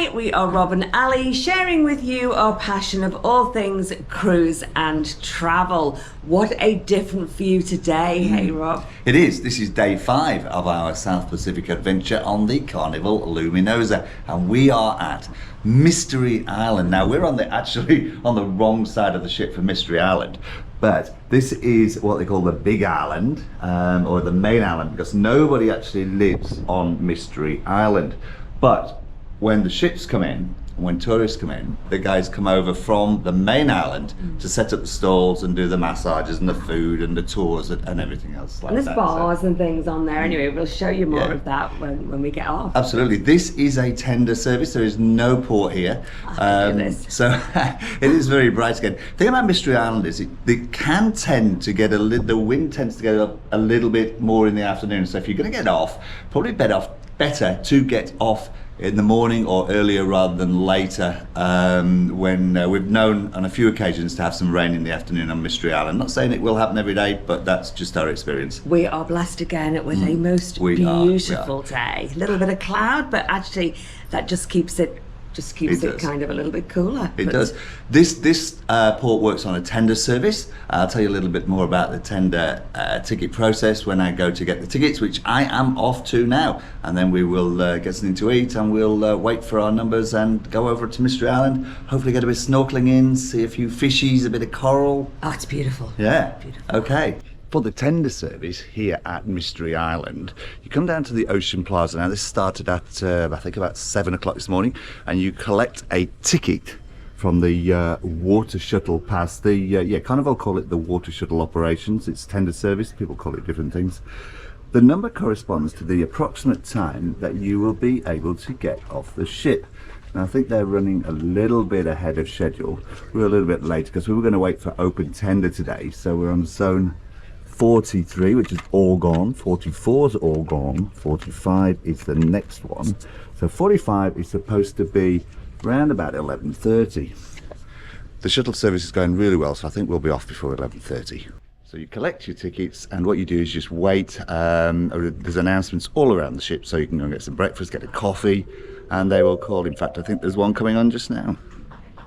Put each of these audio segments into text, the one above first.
Hi, we are Rob and Ali, sharing with you our passion of all things cruise and travel. What a different view today, hey Rob? It is. This is day 5 of our South Pacific adventure on the Carnival Luminosa, and we are at Mystery Island. Now we're actually on the wrong side of the ship for Mystery Island, but this is what they call the Big Island, or the main island, because nobody actually lives on Mystery Island. But when the ships come in, when tourists come in, the guys come over from the main island to set up the stalls and do the massages and the food and the tours and everything else like And there's that. bars and things on there. Anyway, we'll show you more of that when we get off. Absolutely. This is a tender service. There is no port here. So it is very bright again. The thing about Mystery Island is it can tend to get the wind tends to get up a little bit more in the afternoon. So if you're going to get off, probably better to get off in the morning or earlier rather than later, when we've known on a few occasions to have some rain in the afternoon on Mystery Island. Not saying it will happen every day, but that's just our experience. We are blessed again with a most beautiful day. A little bit of cloud, but actually that just keeps it kind of a little bit cooler. It does. This port works on a tender service. I'll tell you a little bit more about the tender ticket process when I go to get the tickets, which I am off to now. And then we will get something to eat, and we'll wait for our numbers and go over to Mystery Island. Hopefully get a bit of snorkeling in, see a few fishies, a bit of coral. Oh, it's beautiful. Yeah. Beautiful. Okay. For the tender service here at Mystery Island, you come down to the Ocean Plaza. Now this started at I think about 7 o'clock this morning, and you collect a ticket from the water shuttle past the Carnival call it the water shuttle operations. It's tender service, people call it different things. The number corresponds to the approximate time that you will be able to get off the ship. Now I think they're running a little bit ahead of schedule. We're a little bit late because we were going to wait for open tender today, so we're on zone 43, which is all gone. 44 is all gone. 45 is the next one. So 45 is supposed to be around about 11:30. The shuttle service is going really well, so I think we'll be off before 11:30. So you collect your tickets, and what you do is just wait. There's announcements all around the ship, so you can go and get some breakfast, get a coffee, and they will call. In fact, I think there's one coming on just now.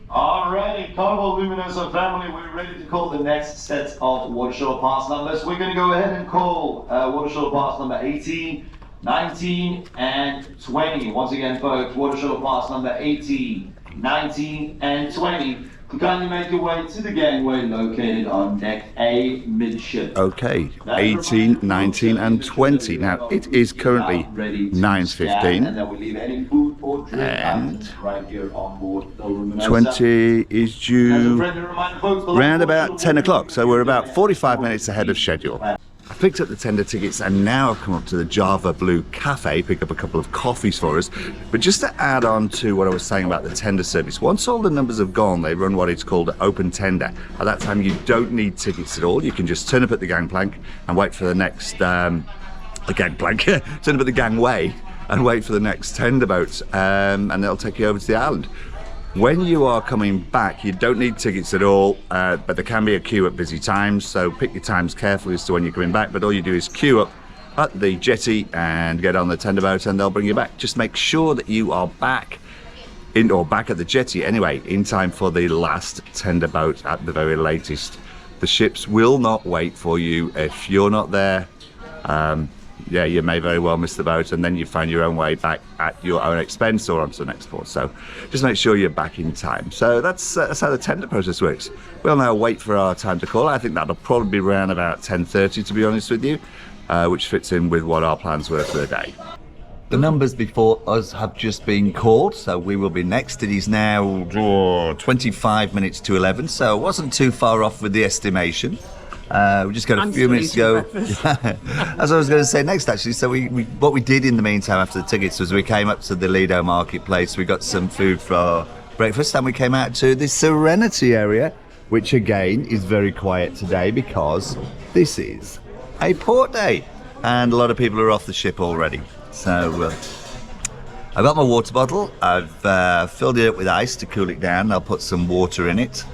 Alrighty, Carnival Luminosa family, we're ready to call the next set of water shuttle pass numbers. We're going to go ahead and call water shuttle pass number 18, 19 and 20. Once again folks, water shuttle pass number 18, 19 and 20. Kindly make your way to the gangway located on deck A midship. Okay, 18, 19 and 20. Now it is currently 9:15 and then we leave any food or drink and right here on board the Luminosa. 20 is due round about 10 o'clock, so we're about 45 minutes ahead of schedule. I picked up the tender tickets, and now I've come up to the Java Blue Cafe, pick up a couple of coffees for us. But just to add on to what I was saying about the tender service, once all the numbers have gone, they run what is called open tender. At that time, you don't need tickets at all. You can just turn up at the gangplank and wait for the next, turn up at the gangway and wait for the next tender boat, and they'll take you over to the island. When you are coming back, you don't need tickets at all, but there can be a queue at busy times, so pick your times carefully as to when you're coming back. But all you do is queue up at the jetty and get on the tender boat, and they'll bring you back. Just make sure that you are back at the jetty anyway, in time for the last tender boat at the very latest. The ships will not wait for you if you're not there. You may very well miss the boat, and then you find your own way back at your own expense or onto the next port. So just make sure you're back in time. So that's how the tender process works. We'll now wait for our time to call. I think that'll probably be around about 10:30, to be honest with you, which fits in with what our plans were for the day. The numbers before us have just been called, so we will be next. It is now 25 minutes to 11, so it wasn't too far off with the estimation. We just got a few minutes to go. As I was going to say next, actually. So what we did in the meantime after the tickets was we came up to the Lido marketplace. We got some food for breakfast, and we came out to the Serenity area, which again is very quiet today because this is a port day, and a lot of people are off the ship already. So I've got my water bottle. I've filled it up with ice to cool it down. I'll put some water in it.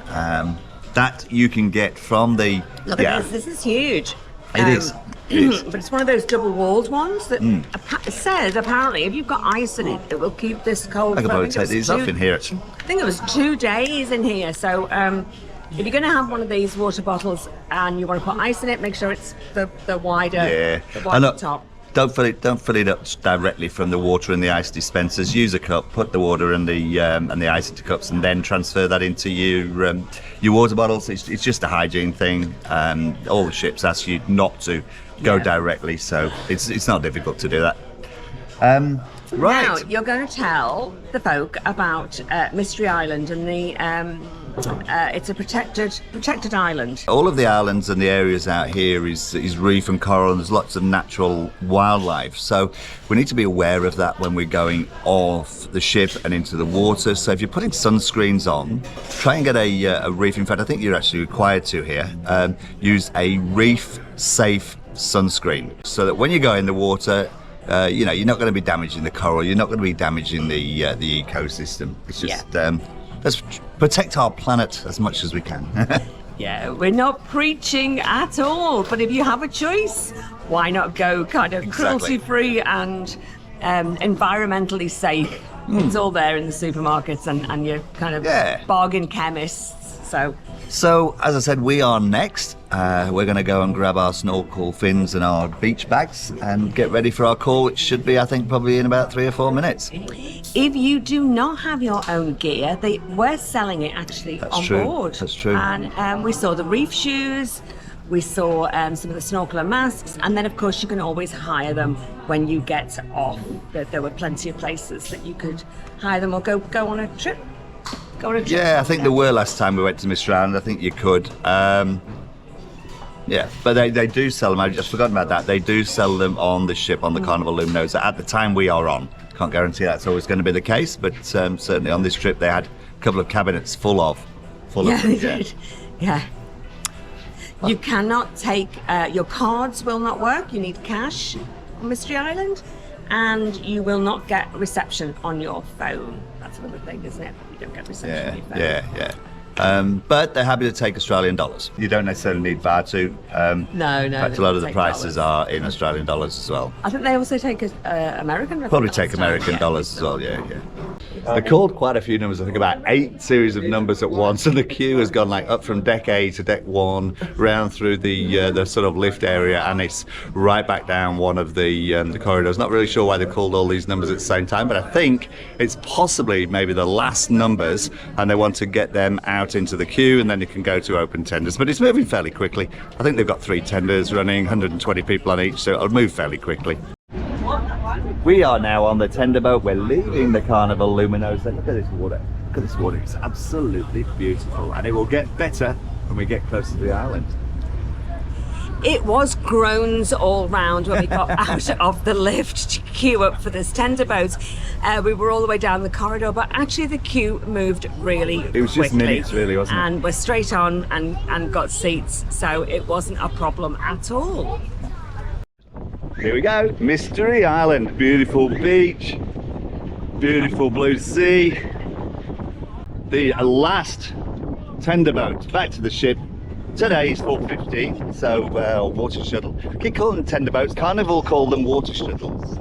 That you can get from the... Look at this is huge. It is. But it's one of those double-walled ones that it says apparently if you've got ice in it, it will keep this cold. I could probably take these off in here. I think it was 2 days in here. So if you're going to have one of these water bottles and you want to put ice in it, make sure it's the wider, the wider top. Don't fill it up directly from the water and the ice dispensers. Use a cup, put the water and the ice into cups, and then transfer that into your water bottles. It's just a hygiene thing. All the ships ask you not to go directly, so it's not difficult to do that. Right. Now you're going to tell the folk about Mystery Island and the. It's a protected island. All of the islands and the areas out here is reef and coral, and there's lots of natural wildlife. So we need to be aware of that when we're going off the ship and into the water. So if you're putting sunscreens on, try and get a reef. In fact, I think you're actually required to here. Use a reef-safe sunscreen so that when you go in the water, you're not going to be damaging the coral. You're not going to be damaging the ecosystem. It's just let's protect our planet as much as we can. Yeah, we're not preaching at all, but if you have a choice, why not go kind of cruelty-free and environmentally safe? It's all there in the supermarkets and your kind of bargain chemists. So as I said, we are next. We're going to go and grab our snorkel fins and our beach bags and get ready for our call, which should be, I think, probably in about 3 or 4 minutes. If you do not have your own gear, we're selling it actually on board. That's true. And we saw the reef shoes, we saw some of the snorkeler masks, and then of course you can always hire them when you get off. There were plenty of places that you could hire them or go on a trip. Yeah, I think there were last time we went to Mystery Island. I think you could. But they do sell them. I've just forgotten about that. They do sell them on the ship, on the Carnival Luminosa, at the time we are on. Can't guarantee that's always going to be the case, but certainly on this trip they had a couple of cabinets full of them. They did. Yeah. You cannot take, your cards will not work. You need cash on Mystery Island, and you will not get reception on your phone. That's another thing, isn't it? You don't get reception on your phone. Yeah. But they're happy to take Australian dollars. You don't necessarily need Vanuatu. No. In fact, a lot of the prices are in Australian dollars as well. I think they also take American. Probably take American dollars as well. Yeah. They called quite a few numbers. I think about 8 series of numbers at once, and the queue has gone like up from deck A to deck 1, round through the sort of lift area, and it's right back down one of the corridors. Not really sure why they called all these numbers at the same time, but I think it's possibly maybe the last numbers, and they want to get them out into the queue, and then you can go to open tenders. But it's moving fairly quickly. I think they've got 3 tenders running, 120 people on each, so it'll move fairly quickly. We are now on the tender boat. We're leaving the Carnival Luminosa. Look at this water. Look at this water. It's absolutely beautiful, and it will get better when we get closer to the island. It was groans all round when we got out of the lift to queue up for this tender boat. We were all the way down the corridor, but actually the queue moved really quickly. It was just minutes, really, wasn't it? And we're straight on and got seats, so it wasn't a problem at all. Here we go, Mystery Island. Beautiful beach, beautiful blue sea. The last tender boat back to the ship. Today is 4:15, so water shuttle. Keep calling them tender boats. Carnival call them water shuttles.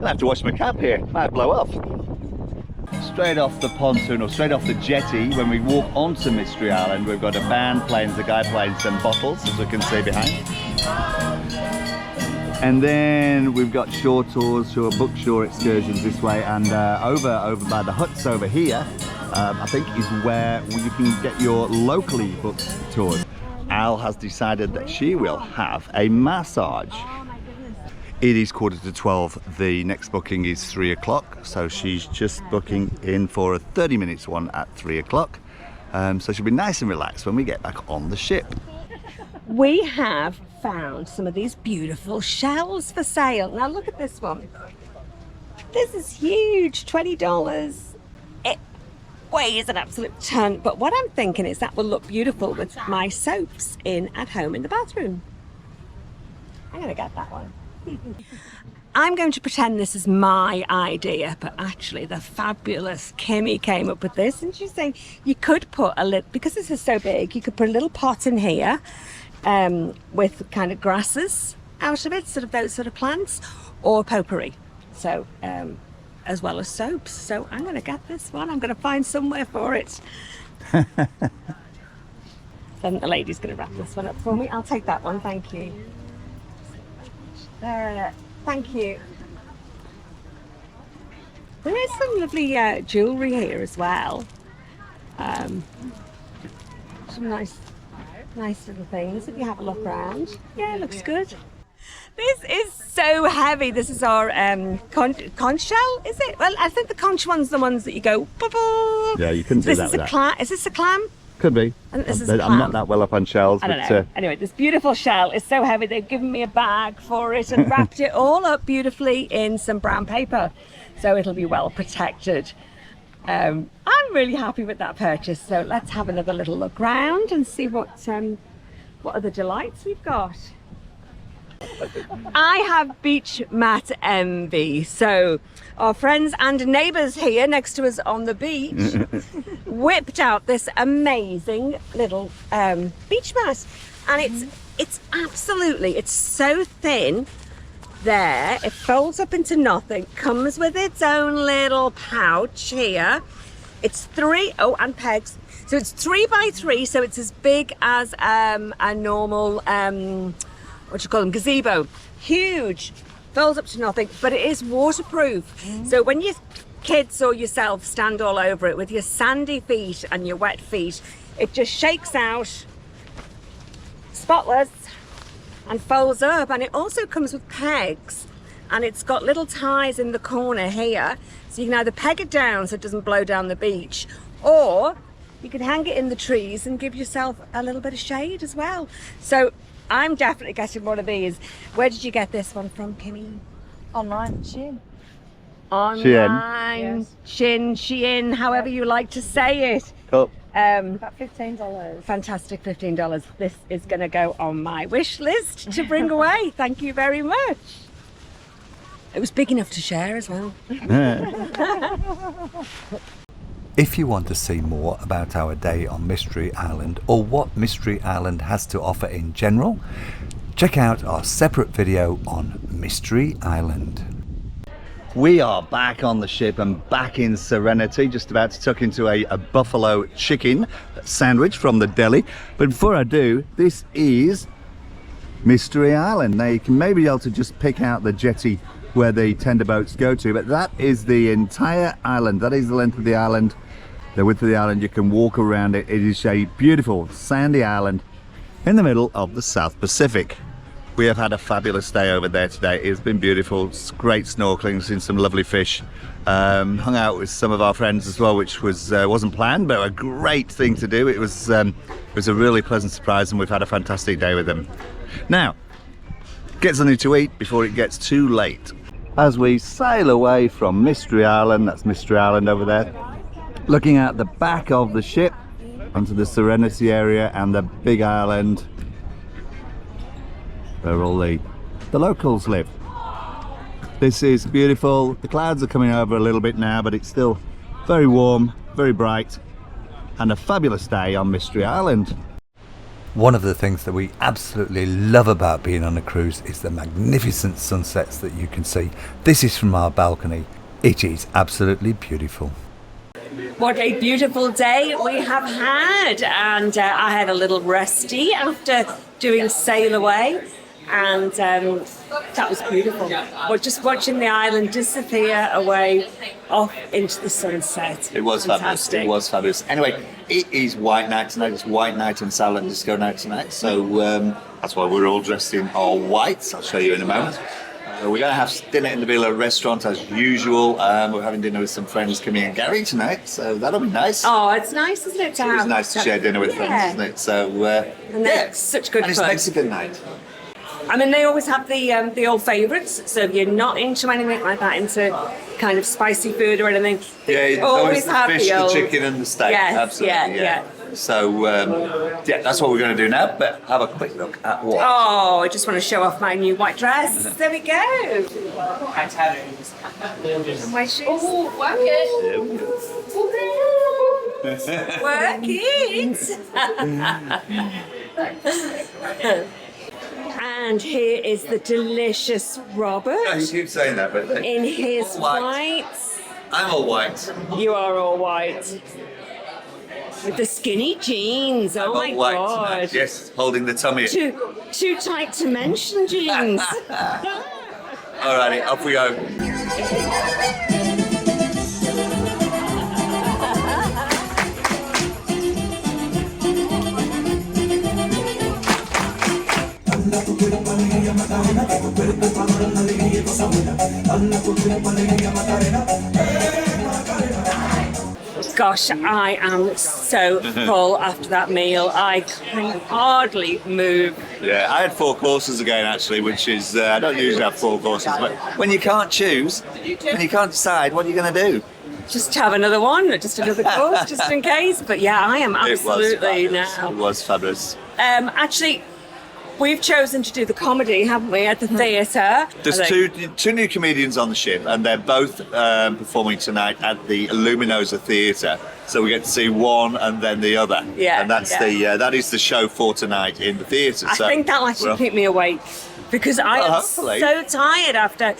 I'll have to wash my cap here, might blow off. Straight off the pontoon, or straight off the jetty, when we walk onto Mystery Island, we've got a band playing, the guy playing some bottles, as we can see behind. And then we've got shore tours, bookshore excursions this way, and over by the huts over here, I think is where you can get your locally booked tours. Al has decided that she will have a massage. It is 11:45. The next booking is 3 o'clock, so she's just booking in for a 30-minute one at 3 o'clock. So she'll be nice and relaxed when we get back on the ship. We have found some of these beautiful shells for sale. Now look at this one. This is huge, $20. It weighs an absolute ton, but what I'm thinking is that will look beautiful with my soaps in at home in the bathroom. I'm gonna get that one. I'm going to pretend this is my idea, but actually the fabulous Kimmy came up with this, and she's saying you could put a little, because this is so big, you could put a little pot in here, with kind of grasses out of it, sort of those sort of plants, or potpourri. So as well as soaps. So I'm going to get this one. I'm going to find somewhere for it. Then the lady's going to wrap this one up for me. I'll take that one, thank you. There, thank you. There is some lovely jewellery here as well. Some nice little things if you have a look around. Yeah, it looks good. This is so heavy. This is our conch shell, is it? Well, I think the conch one's the ones that you go. Yeah, you couldn't do that with that. Is this a clam? Could be. I think this is I'm not that well up on shells. I don't know. Anyway, this beautiful shell is so heavy. They've given me a bag for it and wrapped it all up beautifully in some brown paper, so it'll be well protected. I'm really happy with that purchase. So let's have another little look round and see what other delights we've got. I have beach mat envy. So our friends and neighbours here next to us on the beach whipped out this amazing little beach mat, and it's absolutely, it's so thin there, it folds up into nothing, comes with its own little pouch here. It's and pegs, so it's 3 by 3, so it's as big as a normal what you call them, gazebo. Huge, folds up to nothing, but it is waterproof. So when your kids or yourself stand all over it with your sandy feet and your wet feet, it just shakes out, spotless, and folds up. And it also comes with pegs, and it's got little ties in the corner here, so you can either peg it down so it doesn't blow down the beach, or you can hang it in the trees and give yourself a little bit of shade as well. So I'm definitely getting one of these. Where did you get this one from, Kimmy? Online, Shein. Online, Shein, however you like to say it. Cool. About $15. Fantastic, $15. This is going to go on my wish list to bring away. Thank you very much. It was big enough to share as well. If you want to see more about our day on Mystery Island, or what Mystery Island has to offer in general, check out our separate video on Mystery Island. We are back on the ship and back in Serenity, just about to tuck into a buffalo chicken sandwich from the deli. But before I do, this is Mystery Island. Now you can maybe be able to just pick out the jetty where the tender boats go to, but that is the entire island. That is the length of the island, the width of the island. You can walk around it. It is a beautiful sandy island in the middle of the South Pacific. We have had a fabulous day over there today. It's been beautiful. It's great snorkeling, seen some lovely fish. Hung out with some of our friends as well, which wasn't planned, but a great thing to do. It was a really pleasant surprise, and we've had a fantastic day with them. Now, get something to eat before it gets too late. As we sail away from Mystery Island, that's Mystery Island over there, looking at the back of the ship onto the Serenity area and the big island where all the locals live. This is beautiful. The clouds are coming over a little bit now, but it's still very warm, very bright, and a fabulous day on Mystery Island. One of the things that we absolutely love about being on a cruise is the magnificent sunsets that you can see. This is from our balcony. It is absolutely beautiful. What a beautiful day we have had, and I had a little resty after doing Sail Away, and that was beautiful. We're just watching the island disappear away off into the sunset. It was fantastic. Fabulous. It was fabulous. Anyway, it is white night tonight. It's white night and silent disco night tonight, so that's why we're all dressed in all white. I'll show you in a moment. We're going to have dinner in the Villa restaurant as usual. We're having dinner with some friends, Kimmy and Gary, tonight, so that'll be nice. Oh, it's nice, isn't it? It's nice to share dinner with friends, isn't it? So, and it's such good fun. And it's Mexican night. I mean, they always have the old favourites, so if you're not into anything like that, into kind of spicy food or anything, yeah, always the have fish, the old... the chicken and the steak. Yes, absolutely, yeah. So, that's what we're going to do now, but have a quick look at what. Oh, I just want to show off my new white dress. There we go. My shoes. Oh, work it. Work it. And here is the delicious Robert You keep saying that, but in his White. white. I'm all white. You are all white. With the skinny jeans. Oh my I'm all white god. tonight. Yes, holding the tummy. Too tight to mention jeans. Alrighty, off we go. Gosh, I am so full after that meal. I can hardly move. Yeah, I had 4 courses again actually, which is, I don't usually have 4 courses, but when you can't choose, when you can't decide, what are you going to do? Just have another one, just another course, just in case. But yeah, I am absolutely It now. was fabulous. Actually, we've chosen to do the comedy, haven't we, at the theatre? There's two new comedians on the ship, and they're both performing tonight at the Luminosa Theatre. So we get to see one and then the other. Yeah, and that's that is the show for tonight in the theatre. I think that'll actually keep me awake because I am hopefully. so tired after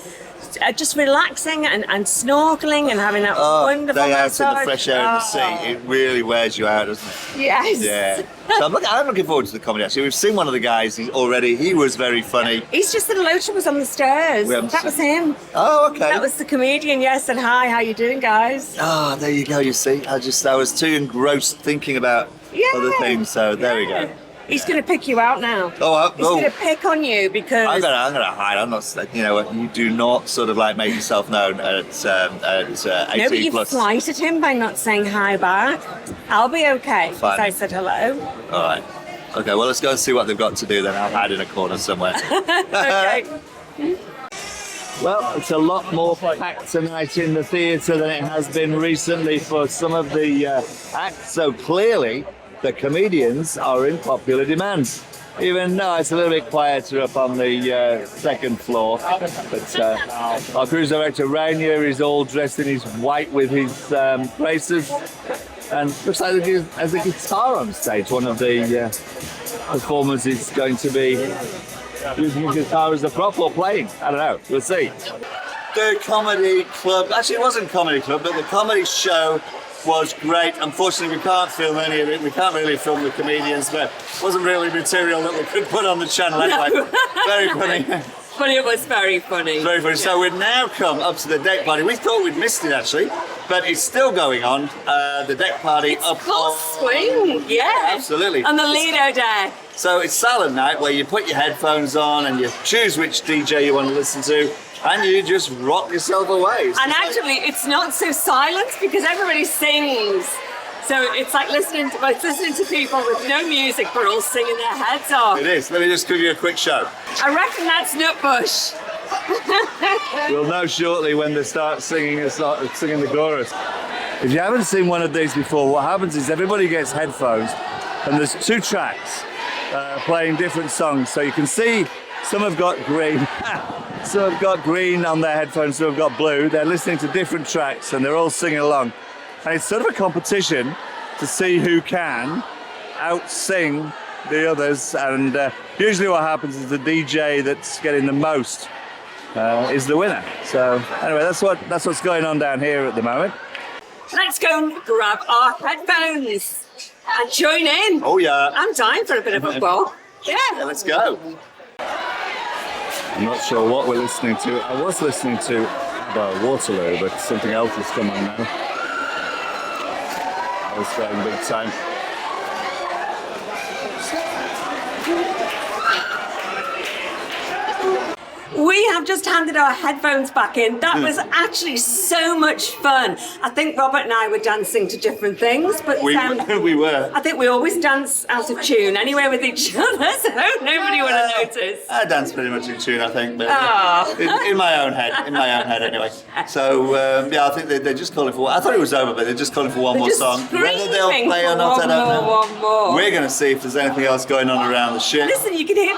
just relaxing and snorkeling and having that wonderful day out massage. in the fresh air of the sea. It really wears you out, doesn't it? Yes. Yeah. So I'm looking forward to the comedy. Actually, we've seen one of the guys already. He was very funny. He's just said hello to us on the stairs. That was him. Oh, okay. That was the comedian. Yes, said hi. How you doing, guys? Ah, there you go. You see, I was too engrossed thinking about other things. So there we go. He's going to pick you out now. He's going to pick on you because I'm gonna hide. I'm not. You know, you do not sort of like make yourself known at 18 no, but you plus. flighted him by not saying hi back. I'll be okay because Fine. I said hello. All right. Okay. Well, let's go and see what they've got to do then. I'll hide in a corner somewhere. Okay. Well, it's a lot more packed tonight in the theatre than it has been recently for some of the acts. So clearly, the comedians are in popular demand. Even though it's a little bit quieter up on the second floor. But our cruise director Rainier is all dressed in his white with his braces. And looks like there's a guitar on stage. One of the performers is going to be using his guitar as a prop or playing. I don't know. We'll see. The comedy club. Actually, it wasn't comedy club, but the comedy show was great. Unfortunately, we can't film any of it. We can't really film the comedians, but it wasn't really material that we could put on the channel anyway. No. Very funny. But it was very funny. Very funny. So we've now come up to the deck party. We thought we'd missed it actually, but it's still going on. The deck party up Full swing, yeah. Absolutely. On the Lido deck. So it's silent night where you put your headphones on and you choose which DJ you want to listen to. And you just rock yourself away. And actually, it's not so silent because everybody sings. So it's like listening to people with no music but all singing their heads off. It is. Let me just give you a quick show. I reckon that's Nutbush. We'll know shortly when they start singing the chorus. If you haven't seen one of these before, what happens is everybody gets headphones and there's 2 tracks playing different songs. So you can see some have got green. Some have got green on their headphones, some have got blue. They're listening to different tracks and they're all singing along. And it's sort of a competition to see who can out-sing the others. And usually what happens is the DJ that's getting the most is the winner. So anyway, that's what's going on down here at the moment. Let's go and grab our headphones and join in. Oh yeah. I'm dying for a bit of football. Yeah, let's go. I'm not sure what we're listening to. I was listening to Waterloo, but something else has come on now. I was going big time. We have just handed our headphones back in. That was actually so much fun. I think Robert and I were dancing to different things, but We were. I think we always dance out of tune anyway with each other, so nobody would have noticed. I dance pretty much in tune, I think, but Oh. in my own head anyway. So yeah, I think they're just calling for. I thought it was over, but they're just calling for one more just song. Whether they'll screaming play or for not, I don't know. one more. We're going to see if there's anything else going on around the ship. Listen, you can hear.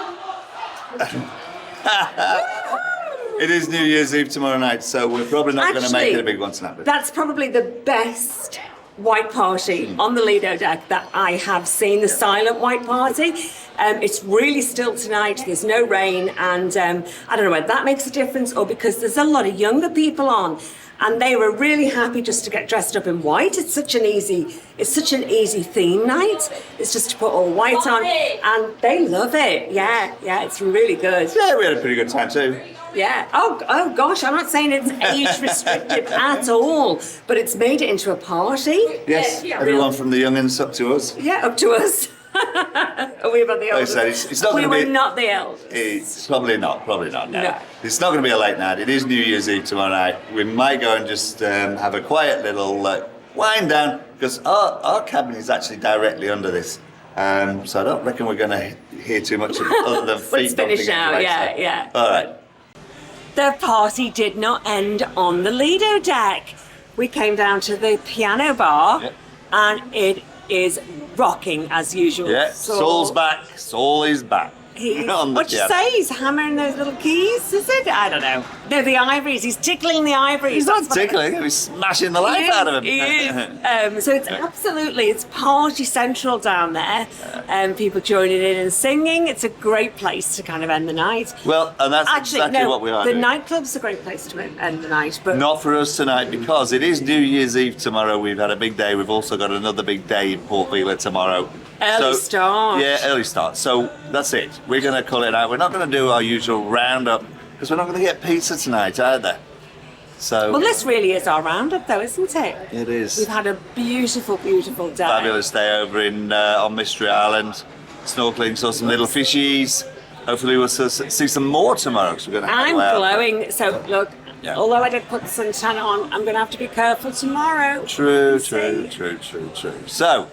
It is New Year's Eve tomorrow night, so we're probably not going to make it a big one tonight. But That's probably the best white party on the Lido deck that I have seen, the silent white party. It's really still tonight. There's no rain, and I don't know whether that makes a difference or because there's a lot of younger people on, and they were really happy just to get dressed up in white. It's such an easy theme night. It's just to put all white on, and they love it. Yeah, it's really good. Yeah, we had a pretty good time too. Yeah. Oh gosh, I'm not saying it's age restrictive at all, but it's made it into a party. Yes, everyone from the youngins up to us. Yeah, up to us. Are we about the eldest? Like I said, it's not we going to be. were not the eldest. It's probably not. No. It's not going to be a late night. It is New Year's Eve tomorrow night. We might go and just have a quiet little wind down because our cabin is actually directly under this. So I don't reckon we're going to hear too much other than feet Let's finish bumping now. anyway, Yeah. All right. The party did not end on the Lido deck. We came down to the piano bar, and it is rocking as usual. Yeah, Saul's back. Saul is back. What'd you say? He's hammering those little keys, is it? I don't know. No, the ivories. He's tickling the ivories. He's not tickling. He's smashing the life out of him. He is. So it's party central down there. People joining in and singing. It's a great place to kind of end the night. Well, and that's exactly what we are the doing. nightclub's a great place to end the night, but not for us tonight because it is New Year's Eve tomorrow. We've had a big day. We've also got another big day in Port Vila tomorrow. Early start. Yeah, early start. So that's it. We're going to call it out. We're not going to do our usual roundup because we're not going to get pizza tonight either. So. Well, this really is our roundup, though, isn't it? It is. We've had a beautiful, beautiful day. Fabulous day over on Mystery Island. Snorkeling, saw some little fishies. Hopefully we'll see some more tomorrow because we're going to. I'm glowing. So look. Yeah. Although I did put the suntan on, I'm going to have to be careful tomorrow. True. So,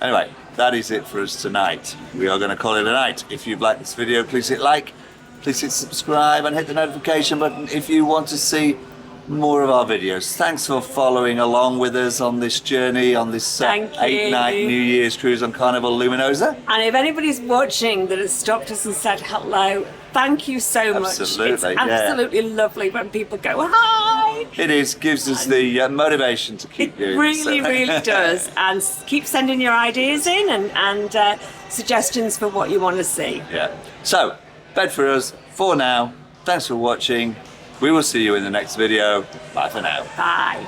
anyway, that is it for us tonight. We are going to call it a night. If you've liked this video, please hit like, please hit subscribe and hit the notification button if you want to see more of our videos. Thanks for following along with us on this journey, on this 8-night New Year's cruise on Carnival Luminosa. And if anybody's watching that has stopped us and said hello, thank you so much. It's absolutely lovely when people go, hi. It is, gives us the motivation to keep doing it. Really does. And keep sending your ideas in and suggestions for what you want to see. Yeah. So, bed for us for now. Thanks for watching. We will see you in the next video. Bye for now. Bye.